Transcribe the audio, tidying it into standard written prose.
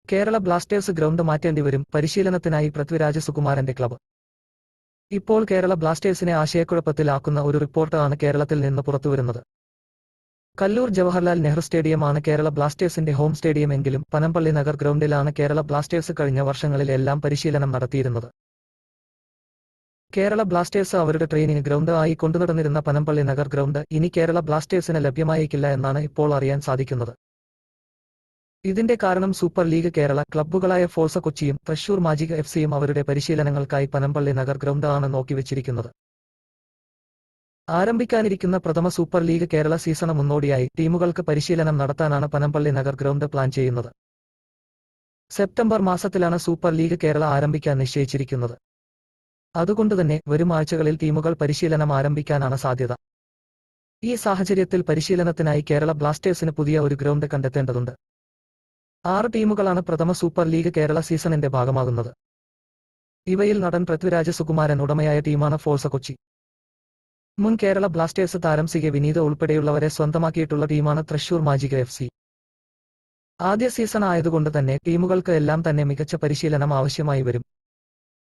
Kerala Blasters ground മാറ്റേണ്ടിവരും, പരിശീലനത്തിനായി Prithviraj സുകുമാരന്റെ club. ഇപ്പോൾ കേരള ബ്ലാസ്റ്റേഴ്സിനെ ആശയക്കുഴപ്പത്തിലാക്കുന്ന ഒരു റിപ്പോർട്ട് ആണ് കേരളത്തിൽ നിന്ന് പുറത്തുവരുന്നത്. കല്ലൂർ ജവഹർലാൽ നെഹ്റു സ്റ്റേഡിയമാണ് കേരള ബ്ലാസ്റ്റേഴ്സിന്റെ ഹോം സ്റ്റേഡിയം എങ്കിലും പനമ്പള്ളി നഗർ ഗ്രൗണ്ടിലാണ് കേരള ബ്ലാസ്റ്റേഴ്സ് കഴിഞ്ഞ വർഷങ്ങളിൽ എല്ലാം പരിശീലനം നടത്തിയിരുന്നത്. കേരള ബ്ലാസ്റ്റേഴ്സ് അവരുടെ ട്രെയിനിങ് ഗ്രൗണ്ട് ആയി കൊണ്ടുനടന്നിരുന്ന പനമ്പള്ളി നഗർ ഗ്രൗണ്ട് ഇനി കേരള ബ്ലാസ്റ്റേഴ്സിന് ലഭ്യമായേക്കില്ല എന്നാണ് ഇപ്പോൾ അറിയാൻ സാധിക്കുന്നത്. ഇതിന്റെ കാരണം സൂപ്പർ ലീഗ് കേരള ക്ലബ്ബുകളായ ഫോഴ്സ കൊച്ചിയും തൃശൂർ മാജിക് എഫ്സിയും അവരുടെ പരിശീലനങ്ങൾക്കായി പനമ്പള്ളി നഗർ ഗ്രൗണ്ട് ആണ് നോക്കിവെച്ചിരിക്കുന്നത്. ആരംഭിക്കാനിരിക്കുന്ന പ്രഥമ സൂപ്പർ ലീഗ് കേരള സീസണ് മുന്നോടിയായി ടീമുകൾക്ക് പരിശീലനം നടത്താനാണ് പനമ്പള്ളി നഗർ ഗ്രൗണ്ട് പ്ലാൻ ചെയ്യുന്നത്. സെപ്റ്റംബർ മാസത്തിലാണ് സൂപ്പർ ലീഗ് കേരള ആരംഭിക്കാൻ നിശ്ചയിച്ചിരിക്കുന്നത്. അതുകൊണ്ടുതന്നെ വരും ആഴ്ചകളിൽ ടീമുകൾ പരിശീലനം ആരംഭിക്കാനാണ് സാധ്യത. ഈ സാഹചര്യത്തിൽ പരിശീലനത്തിനായി കേരള ബ്ലാസ്റ്റേഴ്സിന് പുതിയ ഒരു ഗ്രൗണ്ട് കണ്ടെത്തേണ്ടതുണ്ട്. 6 ടീമുകളാണ് പ്രഥമ സൂപ്പർ ലീഗ് കേരള സീസണിന്റെ ഭാഗമാകുന്നത്. ഇവയിൽ നടൻ പൃഥ്വിരാജ് സുകുമാരൻ ഉടമയായ ടീമാണ് ഫോഴ്സ കൊച്ചി. മുൻ കേരള ബ്ലാസ്റ്റേഴ്സ് താരം സി കെ വിനീത് ഉൾപ്പെടെയുള്ളവരെ സ്വന്തമാക്കിയിട്ടുള്ള ടീമാണ് തൃശൂർ മാജിക് എഫ്. ആദ്യ സീസൺ ആയതുകൊണ്ട് തന്നെ ടീമുകൾക്ക് എല്ലാം തന്നെ മികച്ച പരിശീലനം ആവശ്യമായി വരും.